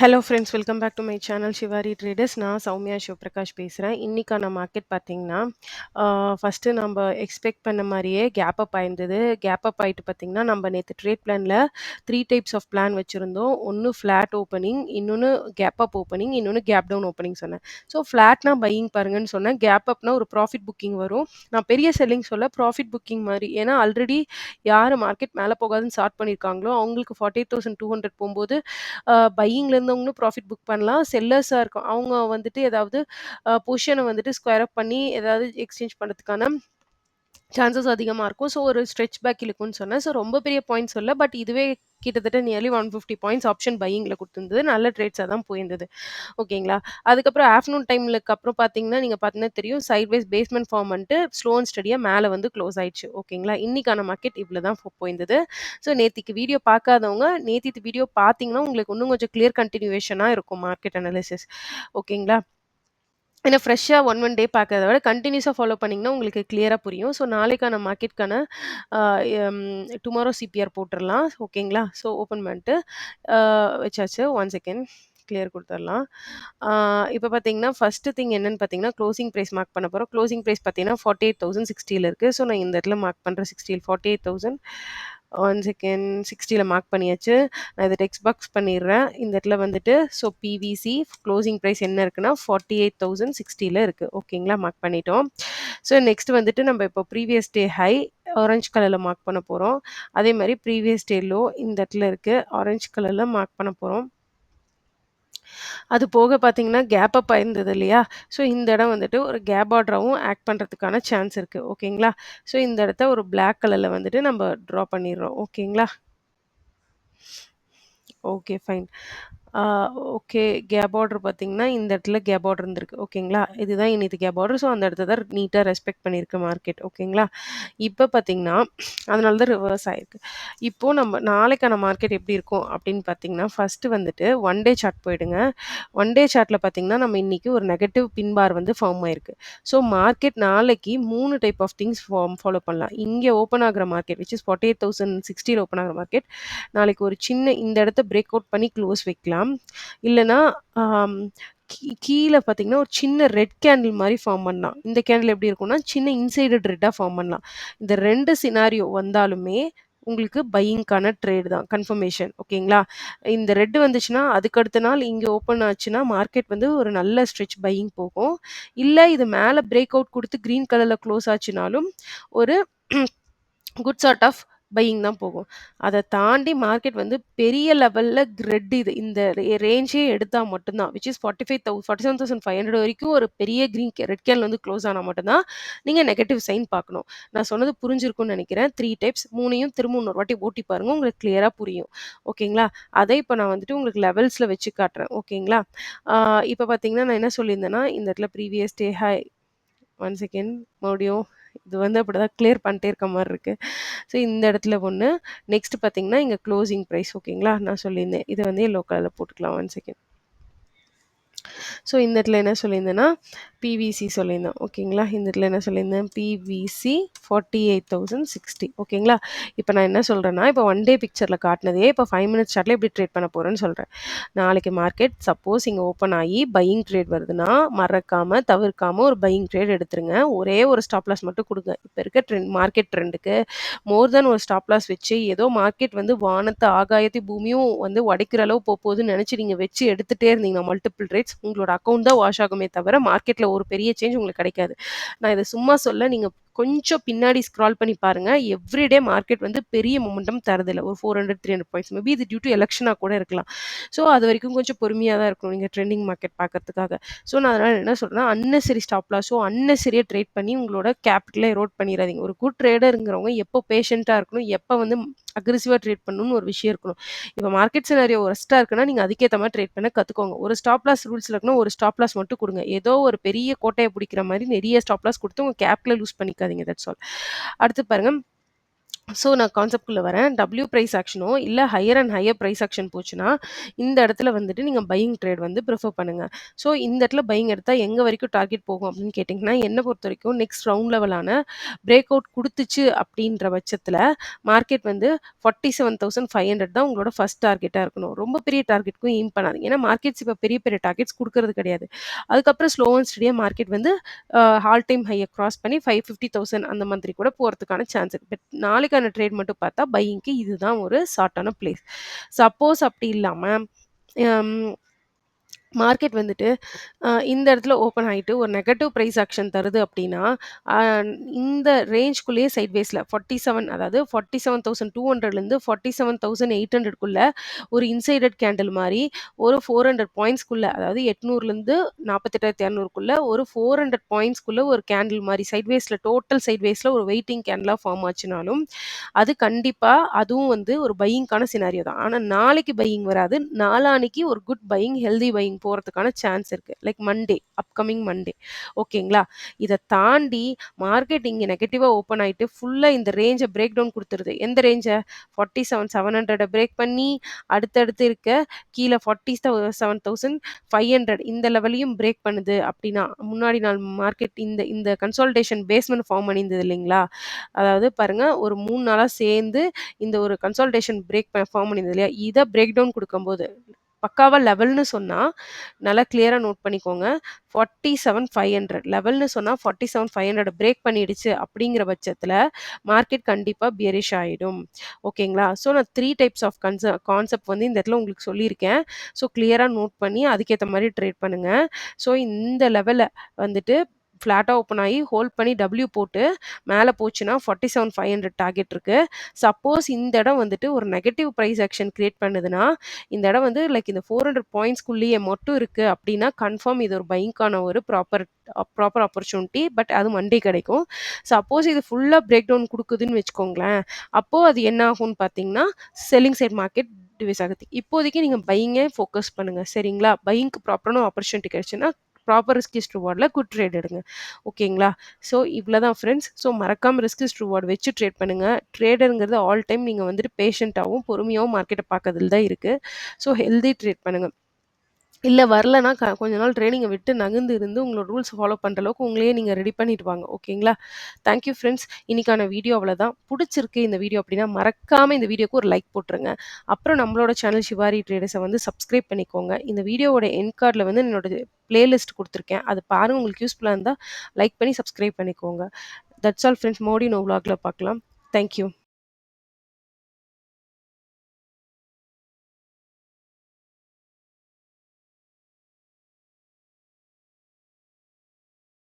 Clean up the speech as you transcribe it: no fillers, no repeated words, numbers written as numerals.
Hello friends, welcome back to my channel Shivari traders. நான் சௌமியா சிவபிரகாஷ் பேசுகிறேன். இன்னைக்கான மார்க்கெட் பார்த்தீங்கன்னா, ஃபஸ்ட்டு நம்ம எக்ஸ்பெக்ட் பண்ண மாதிரியே கேப் அப் ஆயிருந்தது. கேப் அப் ஆயிட்டு பார்த்தீங்கன்னா, நம்ம நேற்று ட்ரேட் பிளானில் 3 டைப்ஸ் ஆஃப் பிளான் வச்சுருந்தோம். ஒன்று ஃப்ளாட் ஓப்பனிங், இன்னொன்று கேப் அப் ஓப்பனிங், இன்னொன்று கேப் டவுன் ஓப்பனிங் சொன்னேன். ஸோ ஃப்ளாட்னா பையிங் பாருங்கன்னு சொன்னேன். கேப் அப்னா ஒரு ப்ராஃபிட் புக்கிங் வரும். நான் பெரிய செல்லிங் சொல்ல ப்ராஃபிட் புக்கிங் மாதிரி. ஏன்னா ஆல்ரெடி யார் மார்க்கெட் மேலே போகாதுன்னு ஸ்டார்ட் பண்ணியிருக்காங்களோ அவங்களுக்கு 48,200 போகும்போது பையிங்ல இருந்தவங்களும் ப்ராஃபிட் புக் பண்ணலாம். செல்லர்ஸா இருக்கும். அவங்க வந்துட்டு ஏதாவது பொசிஷன வந்துட்டு ஸ்கொயர் அப் பண்ணி ஏதாவது எக்ஸ்சேஞ்ச் பண்றதுக்கான சான்சஸ் அதிகமா இருக்கும். ஸோ ஒரு ஸ்ட்ரெச் பேக் இழுக்கும்னு சொன்னேன். ஸோ ரொம்ப பெரிய பாயிண்ட் சொல்லல. பட் இதுவே கிட்டத்தட்ட நியர்லி 150 பாயிண்ட்ஸ் ஆப்ஷன் பையிங்ல குடுத்திருந்தது. நல்ல ட்ரேட்ஸா தான் போயிருந்தது. ஓகேங்களா. அதுக்கப்புறம் ஆஃப்டர்நூன் டைம்லக்கு அப்புறம் பார்த்தீங்கன்னா, நீங்க பார்த்தீங்கன்னா தெரியும். சைட்வேஸ் பேஸ்மெண்ட் ஃபார்ம் பண்ணிட்டு ஸ்லோ அண்ட் ஸ்டடியா மேல வந்து க்ளோஸ் ஆயிடுச்சு. ஓகேங்களா. இன்னைக்கான மார்க்கெட் இவ்ளோ தான் போயிருந்தது. ஸோ நேத்திக்கு வீடியோ பார்க்காதவங்க, நேத்தித்து வீடியோ பார்த்தீங்கன்னா, உங்களுக்கு இன்னும் கொஞ்சம் கிளியர் கன்டினியூவேஷனா இருக்கும் மார்க்கெட் அனாலிசிஸ். ஓகேங்களா. ஏன்னா ஃப்ரெஷ்ஷா ஒன் டே பார்க்கறத விட கன்டினியூஸா ஃபாலோ பண்ணீங்கன்னா, உங்களுக்கு கிளியரா புரியும். ஸோ நாளைக்கான மார்க்கெட்க்கான அ எம் டுமாரோ சிபிஆர் போட்டுறலாம். ஓகேங்களா. ஸோ ஓப்பன் பண்ணிட்டு வச்சாச்சு. 1 செகண்ட் கிளியர் குடுத்துறலாம். ஆ இப்ப பார்த்தீங்கன்னா, ஃபர்ஸ்ட்டு திங் என்னன்னு பார்த்தீங்கன்னா, க்ளோசிங் பிரைஸ் மார்க் பண்ண போறோம். க்ளோசிங் பிரைஸ் பார்த்தீங்கன்னா, 48,060ல இருக்கு. ஸோ நான் இந்த இடத்துல மார்க் பண்றேன் 60 48,000 1 செகண்ட் 60ல மார்க் பண்ணியாச்சு. நான் இத டெக்ஸ்ட் பாக்ஸ் பண்ணிடுறேன். இந்த இடத்துல வந்துட்டு ஸோ பிவிசி க்ளோசிங் பிரைஸ் என்ன இருக்குன்னா 48,060ல இருக்கு. ஓகேங்களா. மார்க் பண்ணிட்டோம். ஸோ நெக்ஸ்ட் வந்துட்டு நம்ம இப்போ ப்ரீவியஸ் டே ஹை ஆரஞ்ச் கலர்ல மார்க் பண்ண போறோம். அதே மாரி ப்ரீவியஸ் டே லோ இந்த இடத்துல இருக்கு. ஆரஞ்ச் கலர்ல மார்க் பண்ண போறோம். அது போக பார்த்தீங்கன்னா, கேப் அப் ஆயிருந்தது இல்லையா? ஸோ இந்த இடம் வந்துட்டு ஒரு கேப் ஆர்டராவும் ஆக்ட் பண்றதுக்கான சான்ஸ் இருக்கு. ஓகேங்களா? ஸோ இந்த இடத்த ஒரு பிளாக் கலர்ல வந்துட்டு நம்ம ட்ரா பண்ணிடுறோம். ஓகேங்களா? Okay fine. Ah okay. Gap order பார்த்தீங்கன்னா, இந்த இடத்துல கேப் ஆர்டர் இருந்திருக்கு. ஓகேங்களா? இதுதான் இன்னைக்கு கேப் ஆர்டர். ஸோ அந்த இடத்த தான் நீட்டா ரெஸ்பெக்ட் பண்ணியிருக்கு மார்க்கெட். ஓகேங்களா? இப்ப பார்த்தீங்கன்னா, அதனால தான் ரிவர்ஸ் ஆயிருக்கு. இப்போ நம்ம நாளைக்கான மார்க்கெட் எப்படி இருக்கும் அப்படின்னு பார்த்தீங்கன்னா, ஃபர்ஸ்ட்டு வந்துட்டு ஒன் டே சார்ட் போயிடுங்க. ஒன் டே சார்ட்ல பார்த்தீங்கன்னா, நம்ம இன்னைக்கு ஒரு நெகட்டிவ் பின் பார் வந்து ஃபார்ம் ஆயிருக்கு. ஸோ மார்க்கெட் நாளைக்கு 3 டைப் ஆஃப் திங்ஸ் ஃபாலோ பண்ணலாம். இங்க ஓப்பன் ஆகுற மார்க்கெட் விச் இஸ் 48,060ல ஓப்பன் ஆகுற மார்க்கெட் நாளைக்கு ஒரு சின்ன இந்த இடத்த பிரேக் அவுட் பண்ணி க்ளோஸ் வைக்கலாம். இல்லன்னா ஆம், கீழ பார்த்தீங்கன்னா, ஒரு சின்ன ரெட் கேண்டில் மாரி ஃபார்ம் பண்ணலாம். இந்த கேண்டில் எப்படி இருக்கும்னா, சின்ன இன்சைடட் ரெட்டா ஃபார்ம் பண்ணலாம். இந்த 2 சினாரியோ வந்தாலுமே உங்களுக்கு பையிங்க்கான ட்ரேட் தான். கன்ஃபர்மேஷன். ஓகேங்களா? இந்த ரெட் வந்துச்சுன்னா, அதுக்கு அடுத்த நாள் இங்க ஓப்பன் ஆச்சுன்னா, மார்க்கெட் வந்து ஒரு நல்ல ஸ்ட்ரெச் பையிங் போகும். இல்ல இது மேல பிரேக் அவுட் குடுத்து கிரீன் கலர்ல க்ளோஸ் ஆச்சுனாலும், ஒரு குட் சார்ட் ஆஃப் பையிங் தான் போகும். அத தாண்டி மார்க்கெட் வந்து பெரிய லெவல்ல ரெட் இது இந்த ரேஞ்சே எடுத்தா மட்டும் தான் விச் இஸ் 47,500 வரைக்கும் ஒரு பெரிய ரெட் கேன் வந்து க்ளோஸ் ஆனா மட்டும் தான் நீங்க நெகட்டிவ் சைன் பார்க்கணும். நான் சொன்னது புரிஞ்சிருக்கும்னு நெனைக்கிறேன். 3 டைப்ஸ் 3யும் திரும்ப இன்னொரு வாட்டி ஓட்டி பாருங்க. உங்களுக்கு கிளியரா புரியும். ஓகேங்களா? அதை இப்ப நான் வந்துட்டு உங்களுக்கு லெவல்ஸ்ல வச்சு காட்டுறேன். ஓகேங்களா? ஆ இப்ப பார்த்தீங்கன்னா, நான் என்ன சொல்லியிருந்தேன்னா, இந்த இடத்துல ப்ரீவியஸ் டே ஹை 1 செகண்ட் மறுபடியும் இது வந்து அப்படிதான் கிளியர் பண்ணிட்டே இருக்க மாரி இருக்கு. ஸோ இந்த இடத்துல ஒண்ணு. நெக்ஸ்ட் பார்த்தீங்கன்னா, இங்க க்ளோசிங் பிரைஸ் ஓகேங்களா? நான் சொல்லியிருந்தேன். இத வந்து எல்லோ கலர்ல போட்டுக்கலாம். 1 செகண்ட். ஸோ இந்த இடத்துல என்ன சொல்லியிருந்தேன்னா, பிவிசி சொல்லியிருந்தேன். ஓகேங்களா? இந்த இடத்துல என்ன சொல்லியிருந்தேன்? பிவிசி 48,060 ஓகேங்களா? இப்ப நான் என்ன சொல்றேன்னா, இப்ப ஒன் டே பிக்சர்ல காட்டுனதையே இப்ப 5 மினிட்ஸ் சார்ட்ல எப்படி ட்ரேட் பண்ண போறேன்னு சொல்றேன். நாளைக்கு மார்க்கெட் சப்போஸ் இங்க ஓப்பன் ஆகி பையிங் ட்ரேட் வருதுன்னா, மறக்காம, தவிர்க்காம ஒரு பையிங் ட்ரேட் எடுத்துருங்க. ஒரே ஒரு ஸ்டாப் லாஸ் மட்டும் குடுங்க. இப்ப இருக்க மார்க்கெட் ட்ரெண்டுக்கு மோர் தென் ஒரு ஸ்டாப் லாஸ் வச்சு, ஏதோ மார்க்கெட் வந்து வானத்த ஆகாயத்தையும் பூமியும் வந்து உடைக்கிற அளவு போகுதுன்னு நெனச்சு நீங்க வச்சு எடுத்துட்டே இருந்தீங்கன்னா மல்டிபிள் ட்ரேட்ஸ் உங்களோட அக்கவுண்ட் தான் வாஷ் ஆகுமே தவிர, மார்க்கெட்ல ஒரு பெரிய சேஞ்ச் உங்களுக்கு கிடைக்காது. நான் இத சும்மா சொல்ல, நீங்க கொஞ்சம் பின்னாடி ஸ்க்ரால் பண்ணி பாருங்க. எவ்ரிடே மார்க்கெட் வந்து பெரிய மொமெண்டம் தரதில்ல. ஒரு 400, 300 பாயிண்ட்ஸ். மேபி இது டியூ டூ எலக்ஷனா கூட இருக்கலாம். ஸோ, அதுவரைக்கும் கொஞ்சம் பொறுமையா தான் இருக்கணும். நீங்க ட்ரெண்டிங் மார்க்கெட் பார்க்கறதுக்காக. ஸோ, நான் அதனால என்ன சொல்றேன்னா, அன்னெசரி ஸ்டாப் லாஸோ, அன்னெசரியா ட்ரேட் பண்ணி உங்களோட கேபிட்டல எரோட் பண்ணிறாதீங்க. ஒரு குட் ட்ரேடர்ங்கிறவங்க எப்போ பேஷன்ட்டா இருக்கணும், எப்ப வந்து அக்ரெசிவா ட்ரேட் பண்ணணும்னு ஒரு விஷயம் இருக்கணும். இப்ப மார்க்கெட் சினாரியோ வொர்ஸ்ட்டா இருக்குன்னா, நீங்க அதுக்கேத்த மாரி ட்ரேட் பண்ண கத்துக்கோங்க. ஒரு ஸ்டாப் லாஸ் ரூல்ஸ்ல இருக்குன்னா, ஒரு ஸ்டாப் லாஸ் மட்டும் குடுங்க. ஏதோ ஒரு பெரிய கோட்டைய புடிக்கிற மாரி நெறைய ஸ்டாப் லாஸ் குடுத்து உங்க கேபிட்டல லூஸ் பண்ணிக்காதீங்க. That's all. அடுத்து பாருங்க ஸோ நான் கான்செப்ட்குள்ள வரேன். டபிள்யூ பிரைஸ் ஆக்ஷனோ, இல்ல higher and higher price action போச்சுன்னா, இந்த இடத்துல வந்துட்டு நீங்க பையிங் ட்ரேட் வந்து பிரிஃபர் பண்ணுங்க. ஸோ இந்த இடத்துல பையிங் எடுத்தா எங்க வரைக்கும் டார்கெட் போகும் அப்படின்னு கேட்டிங்கன்னா, என்ன பொறுத்தவரைக்கும் நெக்ஸ்ட் ரவுண்ட் லெவலான பிரேக் அவுட் குடுத்துச்சு அப்படின்ற பட்சத்துல, மார்க்கெட் வந்து 47,500 தான் உங்களோட ஃபர்ஸ்ட் டார்கெட்டா இருக்கணும். ரொம்ப பெரிய டார்கெட்க்கும் எய்ம் பண்ணாதீங்க. ஏன்னா மார்க்கெட்ஸ் இப்ப பெரிய பெரிய டார்கெட்ஸ் குடுக்கறது கிடையாது. அதுக்கப்புறம் ஸ்லோ அண்ட் ஸ்டடியா மார்க்கெட் வந்து ஆல் டைம் ஹைய கிராஸ் பண்ணி 550,000 அந்த மாதிரி கூட போறதுக்கான சான்ஸ் இருக்கு. பட் நாளைக்கான ட்ரேட் மட்டும் பார்த்தா பையிங்க்கு இதுதான் ஒரு ஷார்ட்டான பிளேஸ். சப்போஸ் அப்படி இல்லாம, அம் மார்க்கெட் வந்துட்டு இந்த இடத்துல ஓப்பன் ஆயிட்டு ஒரு நெகட்டிவ் பிரைஸ் ஆக்ஷன் தருது அப்படின்னா, அ இந்த ரேஞ்ச்குள்ளேயே சைட்வேஸ்ல 47 அதாவது 47,200லேருந்து 47,800க்குள்ள ஒரு இன்சைடட் கேண்டில் மாரி ஒரு 400 பாயிண்ட்ஸ்க்குள்ள அதாவது 800லேருந்து 48,200க்குள்ள ஒரு 400 பாயிண்ட்ஸ்க்குள்ள ஒரு கேண்டில் மாரி சைட்வேஸ்ல டோட்டல் சைட்வேஸ்ல ஒரு வெயிட்டிங் கேண்டிலா ஃபார்ம் ஆச்சுனாலும், அது கண்டிப்பா அதுவும் வந்து ஒரு பையிங்க்கான சினாரியோ தான். ஆனா நாளைக்கு பையிங் வராது. நாளான்னைக்கு ஒரு குட் பையிங், ஹெல்தி பையிங் போறதுக்கான சான்ஸ் இருக்கு. Like Monday, upcoming Monday. ஓகேங்களா? இத தாண்டி மார்க்கெட் இங்க நெகட்டிவா ஓப்பன் ஆயிட்டு ஃபுல்லா இந்த ரேஞ்ச பிரேக் டவுன் குடுத்துருது. எந்த ரேஞ்ச 47,700 பிரேக் பண்ணி அடுத்தடுத்து இருக்க கீழ 47,500 இந்த லெவலையும் பிரேக் பண்ணுது அப்டின்னா, முன்னாடி நாள் மார்க்கெட் இந்த இந்த கன்சாலிடேஷன் பேஸ்மெண்ட் ஃபார்ம் பண்ணியிருந்தது இல்லைங்களா? அதாவது பாருங்க ஒரு 3 நாளா சேர்ந்து இந்த ஒரு கன்சாலிடேஷன் ஃபார்ம் பண்ணியிருந்தது இல்லையா? இத பிரேக் டவுன் குடுக்கும்போது, பக்காவா லெவல்ன்னு சொன்னா, நல்லா கிளியரா நோட் பண்ணிக்கோங்க. 47,500 லெவல்ன்னு சொன்னா 47,500 பிரேக் பண்ணிடுச்சு அப்படிங்கிற பட்சத்தில, மார்க்கெட் கண்டிப்பா பியரிஷ் ஆயிடும். ஓகேங்களா? ஸோ நான் 3 டைப்ஸ் ஆஃப் கான்செப்ட் வந்து இந்த இடத்துல உங்களுக்கு சொல்லியிருக்கேன். ஸோ கிளியரா நோட் பண்ணி அதுக்கேத்த மாரி ட்ரேட் பண்ணுங்க. ஸோ இந்த லெவல்ல வந்துட்டு ஃப்ளாட்டா ஓப்பன் ஆயி ஹோல்ட் பண்ணி டபிள்யூ போட்டு மேல போச்சுன்னா 47,500 டார்கெட் இருக்கு. சப்போஸ் இந்த இடம் வந்துட்டு ஒரு நெகட்டிவ் பிரைஸ் ஆக்ஷன் கிரியேட் பண்ணுதுன்னா, இந்த இடம் வந்து லைக் இந்த 400 பாயிண்ட்ஸ்குள்ளேயே மட்டும் இருக்கு அப்டின்னா, கன்ஃபார்ம் இது ஒரு பைங்க்கான ஒரு ப்ராப்பர் ஆப்பர்ச்சுனிட்டி. பட் அது மண்டே கிடைக்கும். சப்போஸ் இது ஃபுல்லா பிரேக் டவுன் குடுக்குதுன்னு வச்சுக்கோங்களேன், அப்போ அது என்ன ஆகும்னு பார்த்தீங்கன்னா, செல்லிங் சைட் மார்க்கெட் டிவைஸ் ஆகுது. இப்போதைக்கு நீங்க பையிங்கே ஃபோக்கஸ் பண்ணுங்க. சரிங்களா? பையிங்க்கு ப்ராப்பரான ஆப்பர்ச்சுனிட்டி கிடைச்சுன்னா, ப்ராப்பர் ரிஸ்க் இஸ் ரிவார்ட்ல குட் ட்ரேட் எடுங்க. ஓகேங்களா? ஸோ இவ்வளதான் ஃப்ரெண்ட்ஸ். ஸோ மறக்காம ரிஸ்க் இஸ் ரிவார்ட் வச்சு ட்ரேட் பண்ணுங்க. ட்ரேடர்ங்கிறது ஆல் டைம் நீங்க வந்துட்டு பேஷன்ட்டாவும், பொறுமையாவும் மார்க்கெட்ட பார்க்கறதுல தான் இருக்கு. ஸோ ஹெல்தி ட்ரேட் பண்ணுங்க. இல்ல வரலன்னா கொஞ்ச நாள் ட்ரெய்னிங்க விட்டு நகர்ந்து இருந்து உங்களோட ரூல்ஸ் ஃபாலோ பண்ற அளவுக்கு உங்களையே நீங்க ரெடி பண்ணிட்டு வாங்க. ஓகேங்களா? Thank you friends. இன்னைக்கான வீடியோ அவ்வளதான். புடிச்சிருக்கு இந்த வீடியோ அப்படின்னா, மறக்காம இந்த வீடியோக்கு ஒரு லைக் போட்டுருங்க. அப்புறம் நம்மளோட சேனல் ஷிவாரி ட்ரேடர்ஸ வந்து சப்ஸ்கிரைப் பண்ணிக்கோங்க. இந்த வீடியோவோட எண்ட் கார்ட்ல வந்து என்னோட பிளேலிஸ்ட் குடுத்துருக்கேன். அத பாருங்க. உங்களுக்கு யூஸ்ஃபுல்லா இருந்தா லைக் பண்ணி சப்ஸ்கிரைப் பண்ணிக்கோங்க. That's all friends. மறுபடியும் இன்னொரு விளாக்ல பார்க்கலாம். Thank you.